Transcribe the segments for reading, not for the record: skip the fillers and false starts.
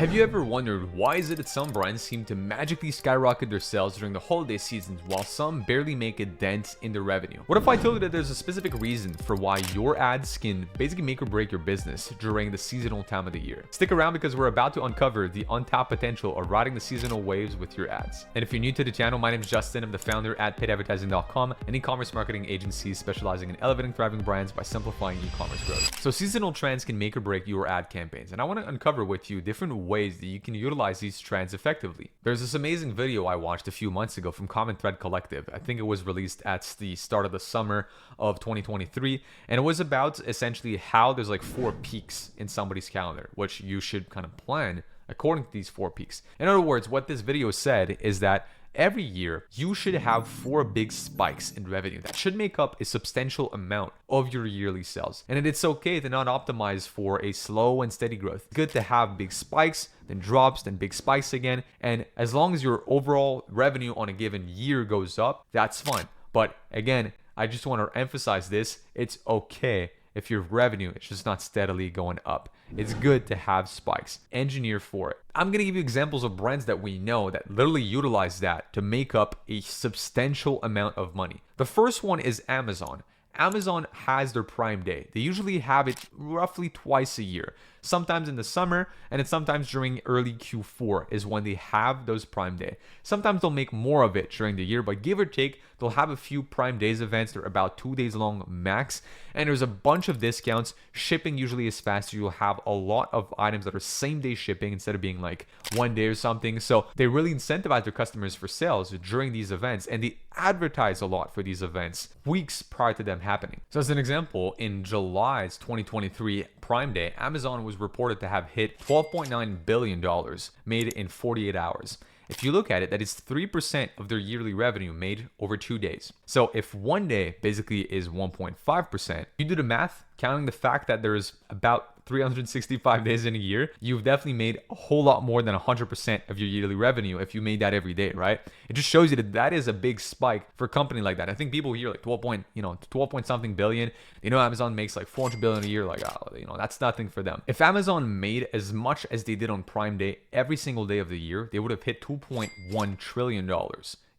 Have you ever wondered why is it that some brands seem to magically skyrocket their sales during the holiday seasons while some barely make a dent in their revenue? What if I told you that there's a specific reason for why your ads can basically make or break your business during the seasonal time of the year? Stick around because we're about to uncover the untapped potential of riding the seasonal waves with your ads. And if you're new to the channel, my name is Justin. I'm the founder at paidadvertising.com, an e-commerce marketing agency specializing in elevating thriving brands by simplifying e-commerce growth. So seasonal trends can make or break your ad campaigns, and I want to uncover with you different ways that you can utilize these trends effectively. There's this amazing video I watched a few months ago from Common Thread Collective. I think it was released at the start of the summer of 2023, and it was about essentially how there's like 4 peaks in somebody's calendar, which you should kind of plan according to these 4 peaks. In other words, what this video said is that every year, you should have 4 big spikes in revenue that should make up a substantial amount of your yearly sales. And it's okay to not optimize for a slow and steady growth. It's good to have big spikes, then drops, then big spikes again. And as long as your overall revenue on a given year goes up, that's fine. But again, I just want to emphasize this. It's okay if your revenue is just not steadily going up. It's good to have spikes. Engineer for it. I'm going to give you examples of brands that we know that literally utilize that to make up a substantial amount of money. The first one is Amazon. Amazon has their Prime Day. They usually have it roughly twice a year. Sometimes in the summer, and it's sometimes during early Q4 is when they have those Prime Day. Sometimes they'll make more of it during the year, but give or take, they'll have a few Prime Days events. They're about 2 days long max, and there's a bunch of discounts. Shipping usually is faster. You'll have a lot of items that are same day shipping instead of being like 1 day or something. So they really incentivize their customers for sales during these events, and they advertise a lot for these events weeks prior to them happening. So as an example, in July's 2023 Prime Day, Amazon was reported to have hit $12.9 billion made in 48 hours. If you look at it, that is 3% of their yearly revenue made over 2 days. So if 1 day basically is 1.5%, you do the math, counting the fact that there's about 365 days in a year, you've definitely made a whole lot more than 100% of your yearly revenue if you made that every day, right? It just shows you that that is a big spike for a company like that. I think people hear like 12 point something billion. Amazon makes like 400 billion a year. Like, that's nothing for them. If Amazon made as much as they did on Prime Day every single day of the year, they would have hit $2.1 trillion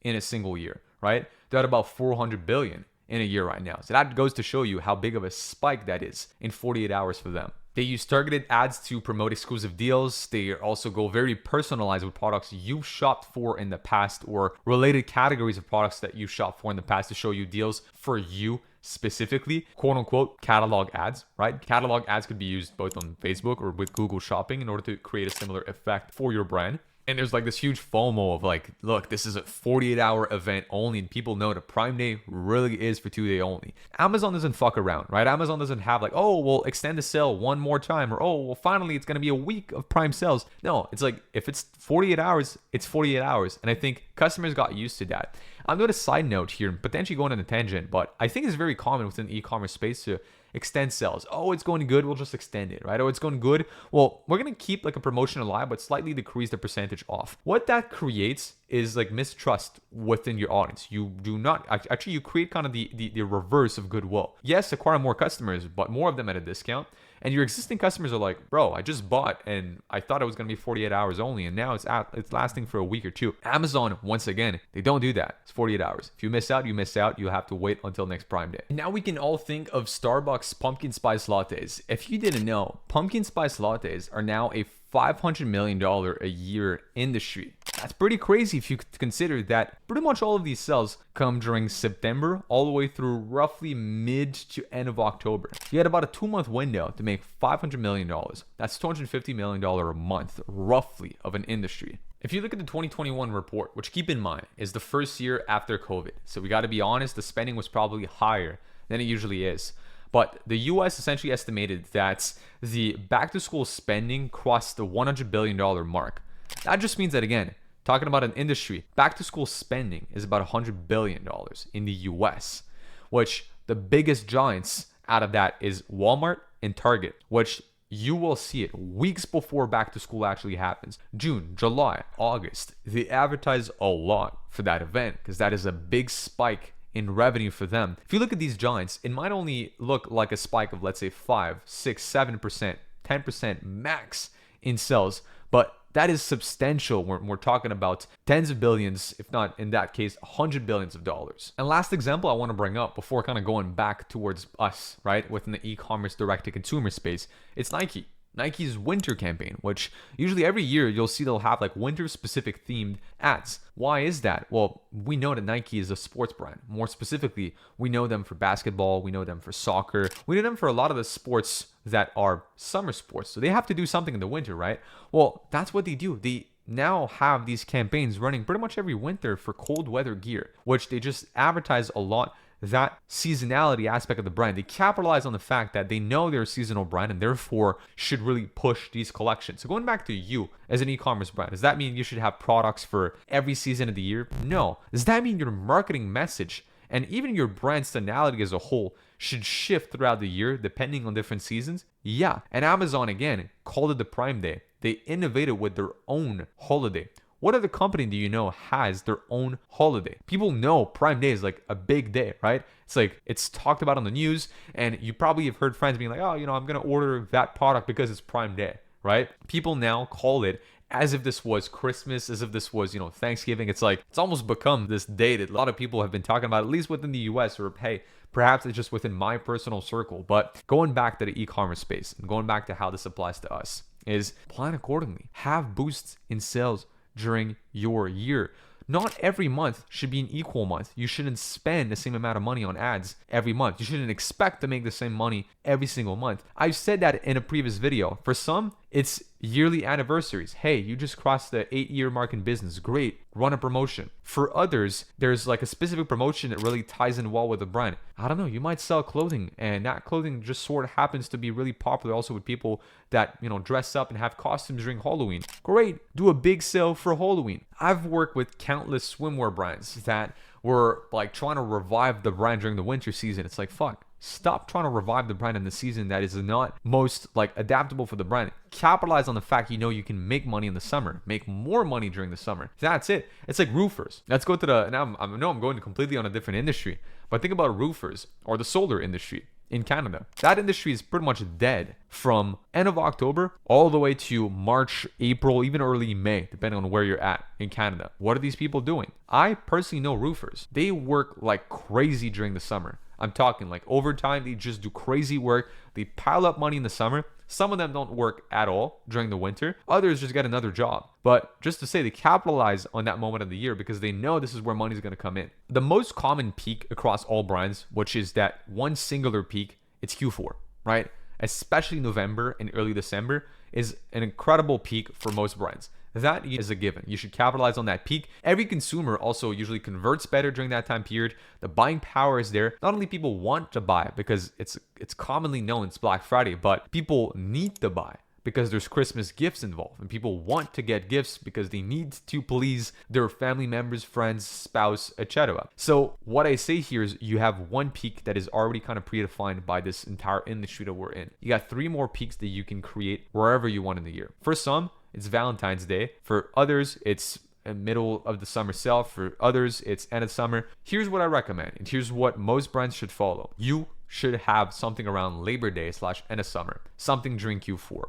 in a single year, right? They're at about 400 billion in a year right now. So that goes to show you how big of a spike that is in 48 hours for them. They use targeted ads to promote exclusive deals. They also go very personalized with products you've shopped for in the past or related categories of products that you've shopped for in the past to show you deals for you specifically, quote unquote, catalog ads, right? Catalog ads could be used both on Facebook or with Google Shopping in order to create a similar effect for your brand. And there's like this huge FOMO of like, look, this is a 48-hour event only, and people know that Prime Day really is for 2 day only. Amazon doesn't fuck around, right? Amazon doesn't have like, oh, we'll extend the sale one more time, or oh, well, finally it's gonna be a week of Prime sales. No, it's like if it's 48 hours, it's 48 hours, and I think customers got used to that. I'm doing a side note here, potentially going on a tangent, but I think it's very common within the e-commerce space to extend sales. Oh, it's going good, we'll just extend it, right? Oh, it's going good, well, we're gonna keep like a promotion alive, but slightly decrease the percentage off. What that creates is like mistrust within your audience. You do not actually, you create kind of the reverse of goodwill. Yes, acquire more customers, but more of them at a discount. And your existing customers are like, bro, I just bought and I thought it was going to be 48 hours only, and now it's lasting for a week or two. Amazon, once again, they don't do that. It's 48 hours. If you miss out, you miss out. You have to wait until next Prime Day. Now we can all think of Starbucks pumpkin spice lattes. If you didn't know, pumpkin spice lattes are now a $500 million a year industry. That's pretty crazy if you consider that pretty much all of these sales come during September all the way through roughly mid to end of October. You had about a 2-month window to make $500 million. That's $250 million a month, roughly, of an industry. If you look at the 2021 report, which keep in mind is the first year after COVID, so we got to be honest, the spending was probably higher than it usually is. But the US essentially estimated that the back-to-school spending crossed the $100 billion mark. That just means that, again, talking about an industry, back-to-school spending is about $100 billion in the US, which the biggest giants out of that is Walmart and Target, which you will see it weeks before back-to-school actually happens. June, July, August, they advertise a lot for that event because that is a big spike in revenue for them. If you look at these giants, it might only look like a spike of, let's say, 5, 6, 7%, 10% max in sales. but that is substantial. We're talking about tens of billions, if not in that case, 100 billions of dollars. And last example I want to bring up before kind of going back towards us, right, within the e-commerce direct-to-consumer space, it's Nike. Nike's winter campaign, which usually every year you'll see they'll have like winter specific themed ads. Why is that? Well, we know that Nike is a sports brand. More specifically, we know them for basketball, we know them for soccer, we know them for a lot of the sports that are summer sports. So they have to do something in the winter, right? Well, that's what they do. They now have these campaigns running pretty much every winter for cold weather gear, which they just advertise a lot that seasonality aspect of the brand. They capitalize on the fact that they know they're a seasonal brand and therefore should really push these collections. So going back to you as an e-commerce brand, does that mean you should have products for every season of the year? No. Does that mean your marketing message and even your brand's tonality as a whole should shift throughout the year depending on different seasons? Yeah. And Amazon, again, called it the Prime Day. They innovated with their own holiday. What other company do you know has their own holiday? People know Prime Day is like a big day, right? It's like it's talked about on the news, and you probably have heard friends being like, oh, I'm going to order that product because it's Prime Day, right? People now call it as if this was Christmas, as if this was, Thanksgiving. It's like, it's almost become this day that a lot of people have been talking about, at least within the US, or hey, perhaps it's just within my personal circle. But going back to the e-commerce space and going back to how this applies to us is plan accordingly. Have boosts in sales during your year. Not every month should be an equal month. You shouldn't spend the same amount of money on ads every month. You shouldn't expect to make the same money every single month. I've said that in a previous video. For some, it's yearly anniversaries. Hey, you just crossed the 8-year mark in business. Great. Run a promotion. For others, there's like a specific promotion that really ties in well with the brand. I don't know. You might sell clothing, and that clothing just sort of happens to be really popular also with people that, dress up and have costumes during Halloween. Great. Do a big sale for Halloween. I've worked with countless swimwear brands that were like trying to revive the brand during the winter season. It's like, fuck. Stop trying to revive the brand in the season that is not most like adaptable for the brand. Capitalize on the fact you can make money in the summer, make more money during the summer. That's it. It's like roofers. Let's go to now. I know I'm going completely on a different industry, but think about roofers or the solar industry in Canada. That industry is pretty much dead from end of October all the way to March, April, even early May, depending on where you're at in Canada. What are these people doing? I personally know roofers. They work like crazy during the summer. I'm talking like overtime. They just do crazy work. They pile up money in the summer. Some of them don't work at all during the winter. Others just get another job. But just to say, they capitalize on that moment of the year because they know this is where money is going to come in. The most common peak across all brands, which is that one singular peak, it's Q4, right? Especially November and early December is an incredible peak for most brands. That is a given. You should capitalize on that peak. Every consumer also usually converts better during that time period. The buying power is there. Not only people want to buy because it's commonly known it's Black Friday, but people need to buy because there's Christmas gifts involved, and people want to get gifts because they need to please their family members, friends, spouse, etc. So what I say here is you have one peak that is already kind of predefined by this entire industry that we're in. You got 3 more peaks that you can create wherever you want in the year. For some, it's Valentine's Day. For others, it's middle of the summer sale. For others, it's end of summer. Here's what I recommend, and here's what most brands should follow. You should have something around Labor Day / end of summer, something during Q4,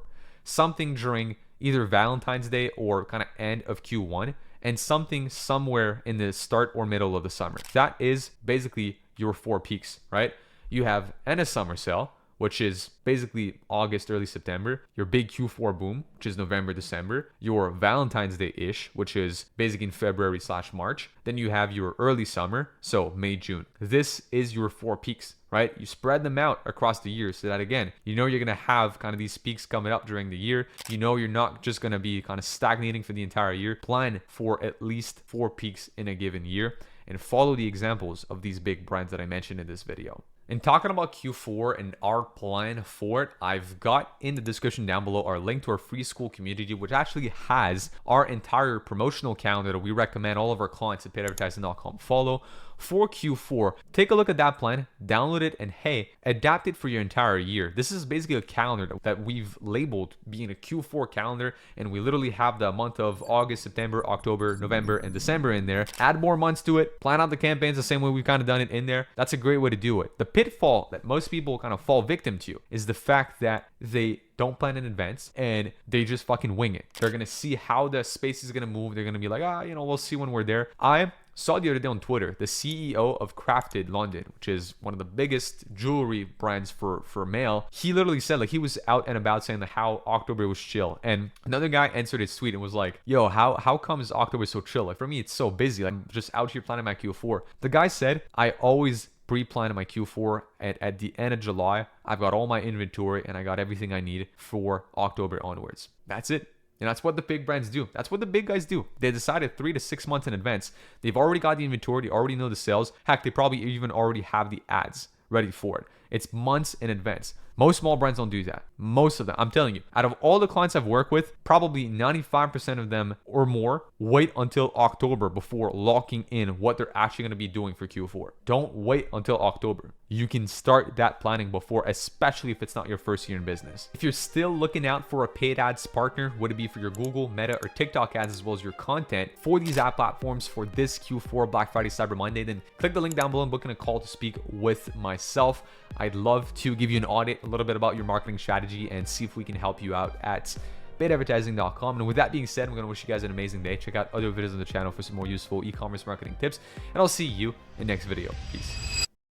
something during either Valentine's Day or kind of end of Q1, and something somewhere in the start or middle of the summer. That is basically your 4 peaks, right? You have end of summer sale, which is basically August, early September, your big Q4 boom, which is November, December, your Valentine's Day-ish, which is basically in February / March. Then you have your early summer, so May, June. This is your 4 peaks, right? You spread them out across the year so that, again, you're going to have kind of these peaks coming up during the year. You're not just going to be kind of stagnating for the entire year. Plan for at least 4 peaks in a given year and follow the examples of these big brands that I mentioned in this video. And talking about Q4 and our plan for it, I've got in the description down below our link to our free school community, which actually has our entire promotional calendar that we recommend all of our clients at paidadvertising.com follow for Q4. Take a look at that plan, download it, and hey, adapt it for your entire year. This is basically a calendar that we've labeled being a Q4 calendar, and we literally have the month of August, September, October, November, and December in there. Add more months to it, plan out the campaigns the same way we've kind of done it in there. That's a great way to do it. The pitfall that most people kind of fall victim to is the fact that they don't plan in advance and they just fucking wing it. They're gonna see how the space is gonna move. They're gonna be like, we'll see when we're there. I saw the other day on Twitter the CEO of Crafted London, which is one of the biggest jewelry brands for male. He literally said, like, he was out and about saying that how October was chill, and another guy answered his tweet and was like, yo, how comes October so chill? Like, for me, it's so busy. Like, I'm just out here planning my Q4. The guy said, I always pre-plan my Q4 at the end of July. I've got all my inventory and I got everything I need for October onwards. That's it. And that's what the big brands do. That's what the big guys do. They decided 3 to 6 months in advance. They've already got the inventory. They already know the sales. Heck, they probably even already have the ads ready for it. It's months in advance. Most small brands don't do that. Most of them, I'm telling you, out of all the clients I've worked with, probably 95% of them or more wait until October before locking in what they're actually going to be doing for Q4. Don't wait until October. You can start that planning before, especially if it's not your first year in business. If you're still looking out for a paid ads partner, would it be for your Google, Meta, or TikTok ads, as well as your content for these ad platforms for this Q4 Black Friday Cyber Monday, then click the link down below and book in a call to speak with myself. I'd love to give you an audit, a little bit about your marketing strategy, and see if we can help you out at baitadvertising.com. And with that being said, I'm going to wish you guys an amazing day. Check out other videos on the channel for some more useful e-commerce marketing tips, and I'll see you in the next video. Peace.